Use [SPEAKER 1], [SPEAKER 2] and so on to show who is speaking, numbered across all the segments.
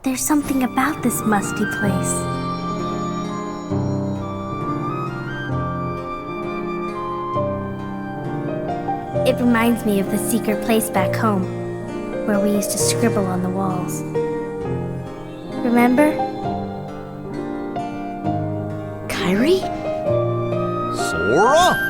[SPEAKER 1] There's something about this musty place. It reminds me of the secret place back home, where we used to scribble on the walls. Remember?
[SPEAKER 2] Kairi?
[SPEAKER 3] Sora?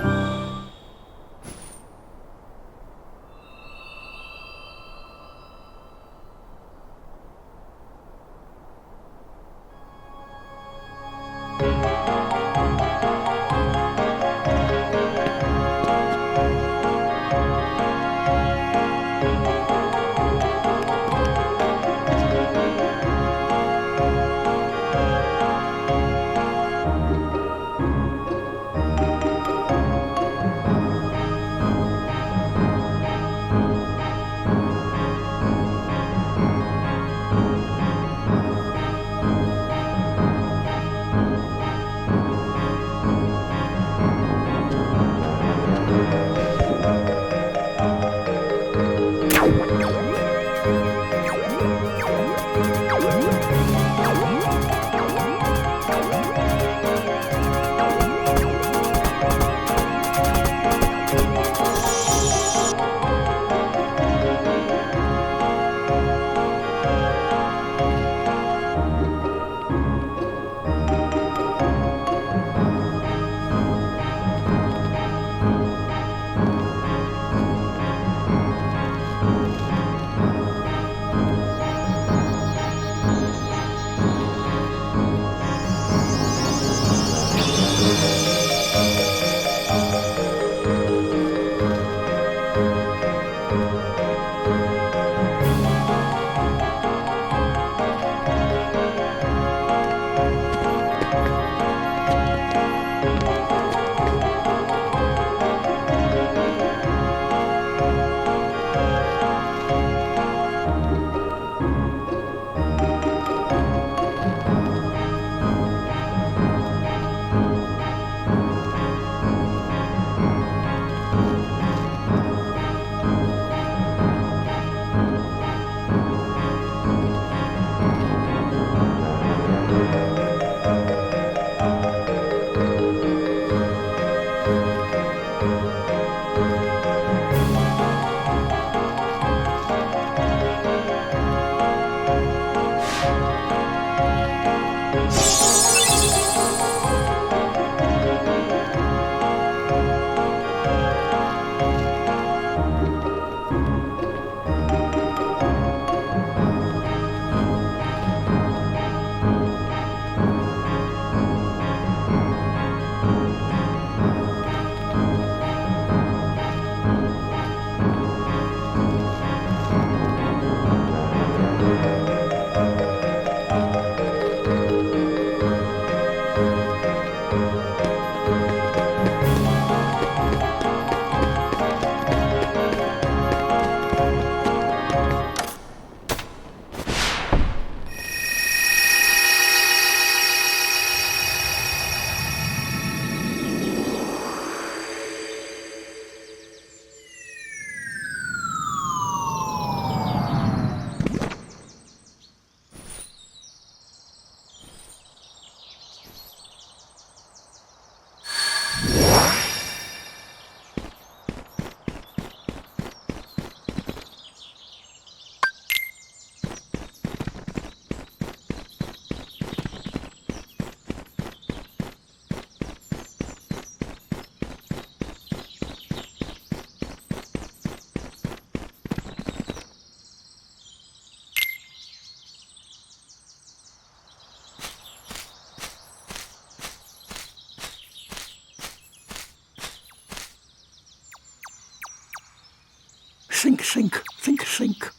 [SPEAKER 2] think, think.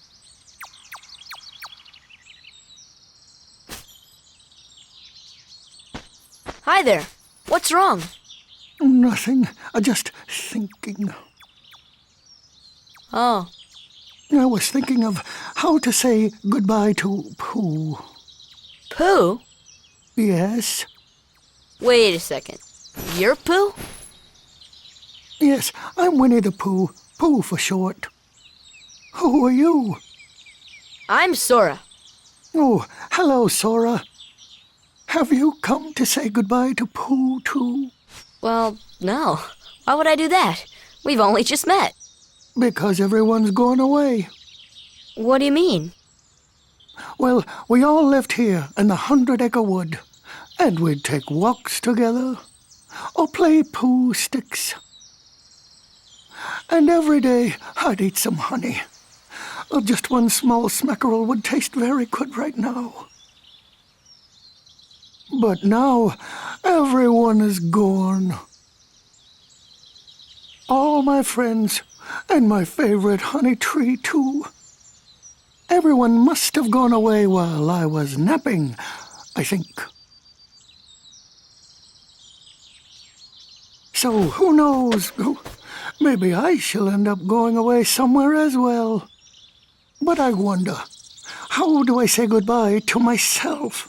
[SPEAKER 3] Hi there. What's wrong?
[SPEAKER 2] Nothing. Just thinking.
[SPEAKER 3] Oh,
[SPEAKER 2] I was thinking of how to say goodbye to Pooh.
[SPEAKER 3] Pooh?
[SPEAKER 2] Yes?
[SPEAKER 3] Wait a second. You're Pooh?
[SPEAKER 2] Yes, I'm Winnie the Pooh. Pooh for short. Who are you?
[SPEAKER 3] I'm Sora.
[SPEAKER 2] Oh, hello, Sora. Have you come to say goodbye to Pooh, too?
[SPEAKER 3] Well, no. Why would I do that? We've only just met.
[SPEAKER 2] Because everyone's gone away.
[SPEAKER 3] What do you mean?
[SPEAKER 2] Well, we all lived here in the 100-acre wood, and we'd take walks together, or play Pooh sticks. And every day I'd eat some honey. Just one small smackerel would taste very good right now. But now everyone is gone. All my friends, and my favorite honey tree, too. Everyone must have gone away while I was napping, I think. So who knows? Maybe I shall end up going away somewhere as well. But I wonder, how do I say goodbye to myself?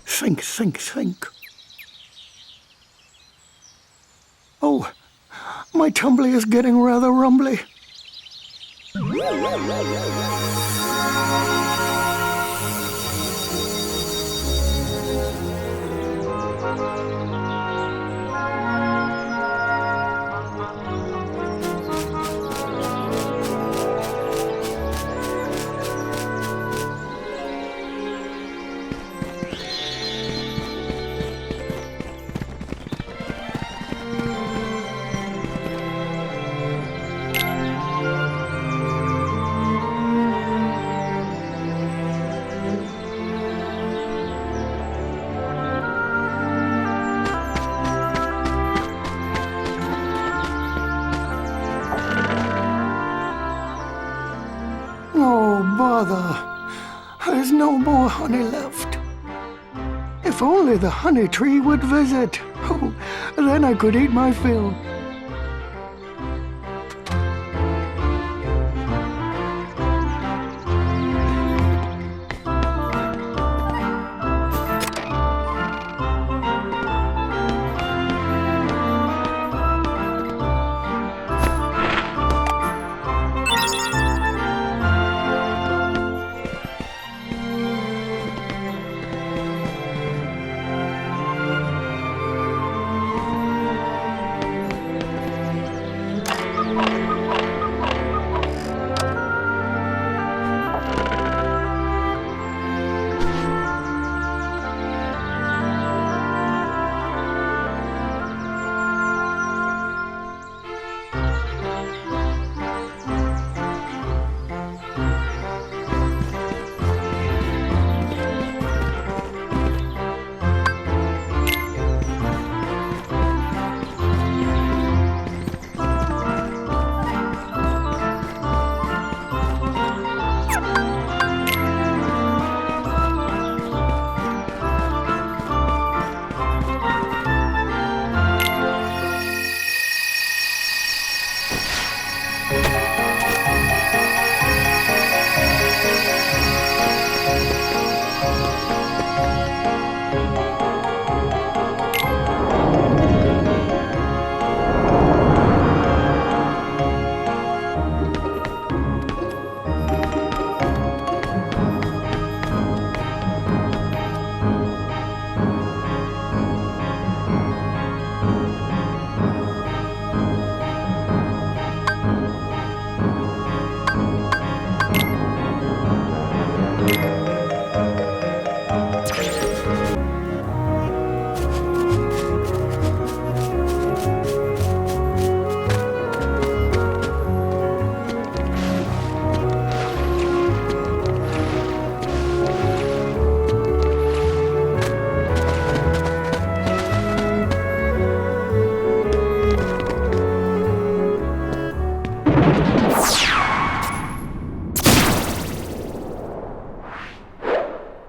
[SPEAKER 2] Think. Oh, my tumbly is getting rather rumbly. Oh, bother. There's no more honey left. If only the honey tree would visit. Oh, then I could eat my fill.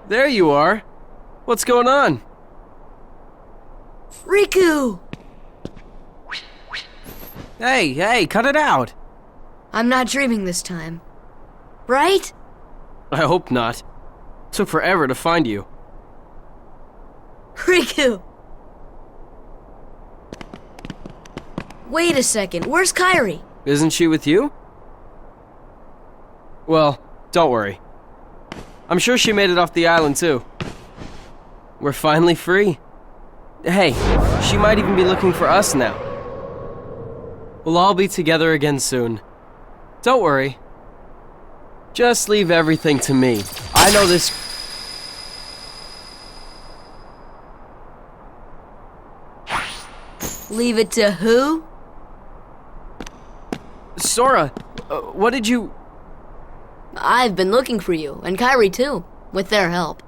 [SPEAKER 4] There you are. What's going on?
[SPEAKER 3] Riku!
[SPEAKER 4] Hey, cut it out.
[SPEAKER 3] I'm not dreaming this time. Right?
[SPEAKER 4] I hope not. Took forever to find you.
[SPEAKER 3] Riku! Wait a second, where's Kairi?
[SPEAKER 4] Isn't she with you? Well, don't worry. I'm sure she made it off the island too. We're finally free. Hey, she might even be looking for us now. We'll all be together again soon. Don't worry. Just leave everything to me. I know this.
[SPEAKER 3] Leave it to who?
[SPEAKER 4] Sora, what did you...
[SPEAKER 3] I've been looking for you, and Kairi too, with their help.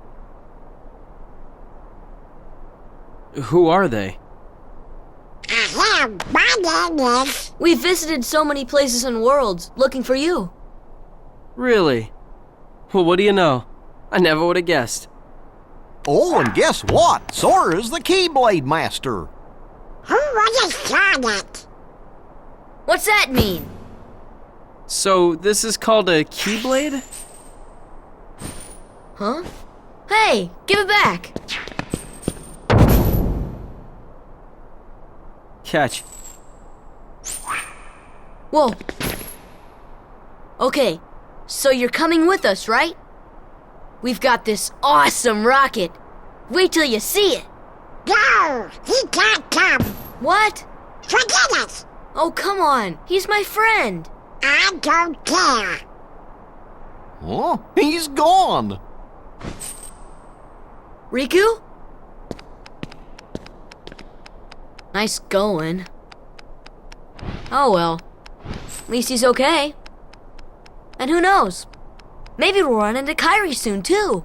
[SPEAKER 4] Who are they?
[SPEAKER 3] We've visited so many places and worlds, looking for you.
[SPEAKER 4] Really? Well, what do you know? I never would have guessed.
[SPEAKER 5] Oh, and guess what? Sora's the Keyblade Master.
[SPEAKER 6] Who was it?
[SPEAKER 3] What's that mean?
[SPEAKER 4] So, this is called a Keyblade?
[SPEAKER 3] Huh? Hey, give it back!
[SPEAKER 4] Catch.
[SPEAKER 3] Whoa. Okay, so you're coming with us, right? We've got this awesome rocket. Wait till you see it.
[SPEAKER 6] No, he can't come.
[SPEAKER 3] What?
[SPEAKER 6] Forget it.
[SPEAKER 3] Oh, come on. He's my friend.
[SPEAKER 6] I don't care.
[SPEAKER 5] Huh? He's gone.
[SPEAKER 3] Riku? Nice going. Oh well. At least he's okay. And who knows? Maybe we'll run into Kairi soon, too.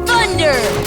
[SPEAKER 3] Thunder!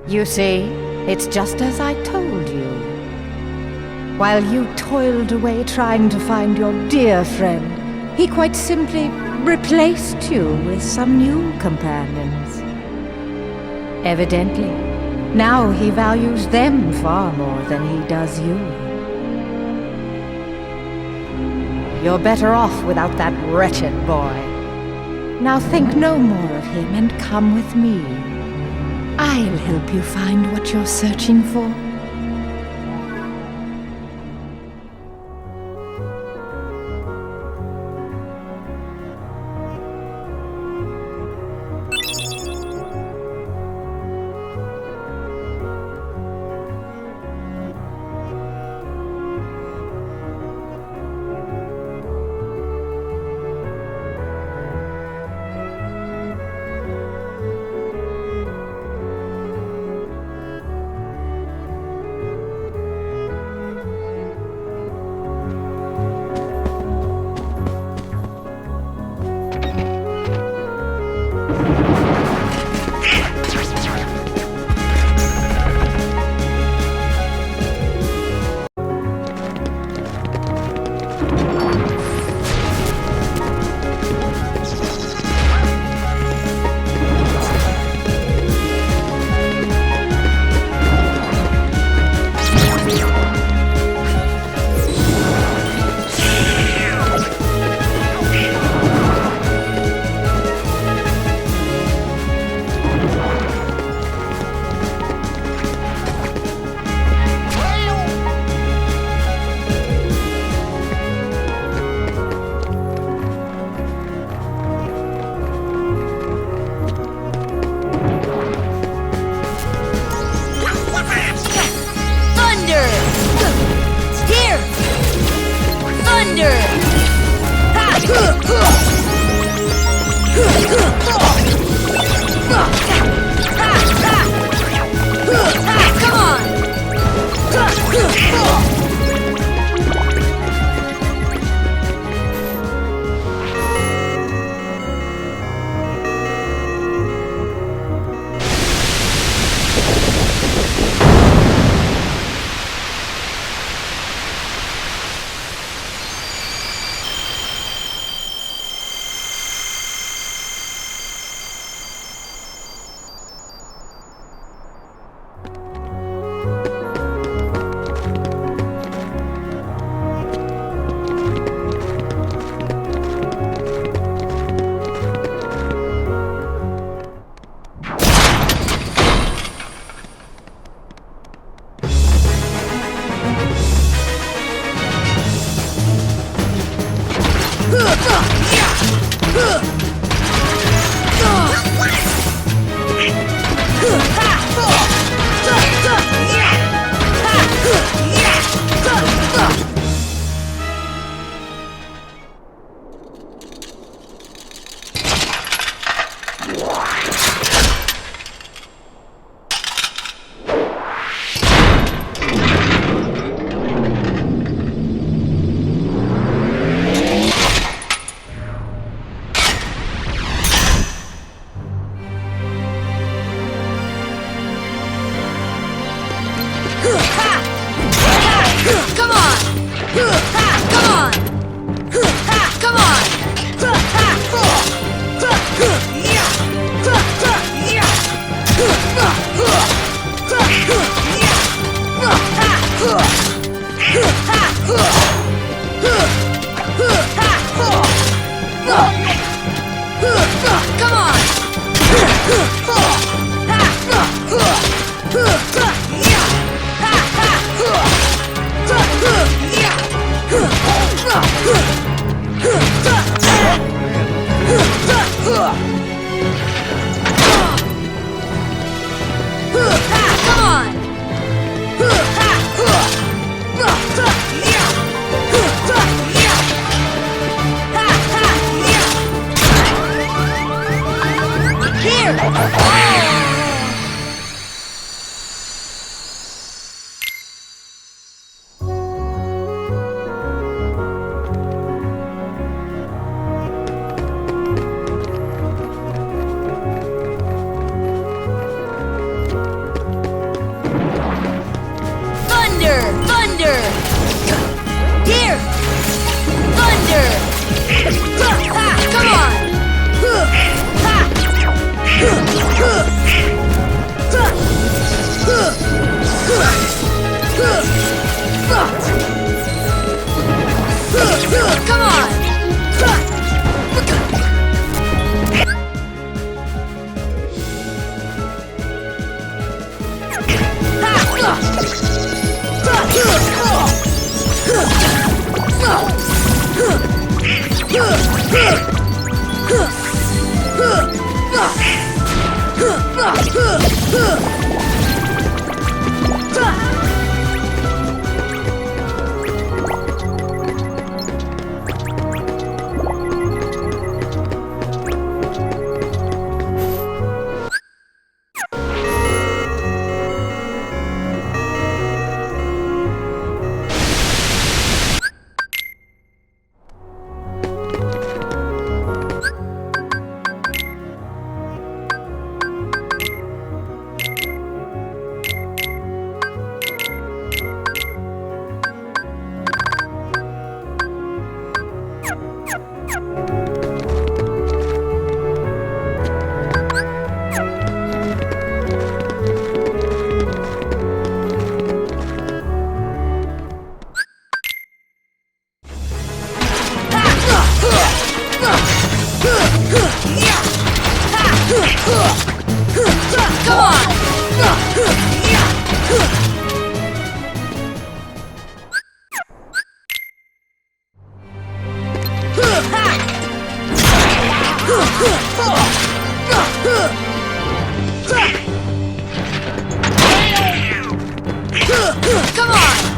[SPEAKER 7] You see, it's just as I told you. While you toiled away trying to find your dear friend, he quite simply replaced you with some new companions. Evidently, now he values them far more than he does you. You're better off without that wretched boy. Now think no more of him and come with me. I'll help you find what you're searching for.
[SPEAKER 3] Thunder! Here! Thunder! Come on! Come on!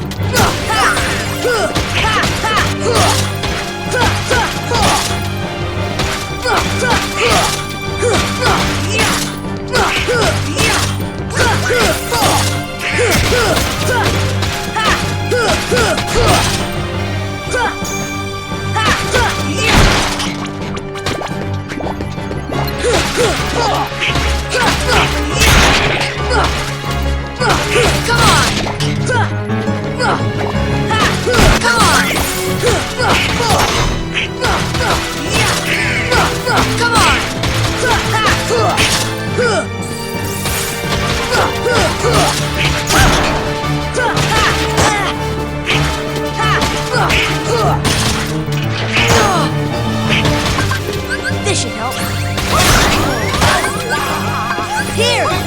[SPEAKER 3] This should help. Here!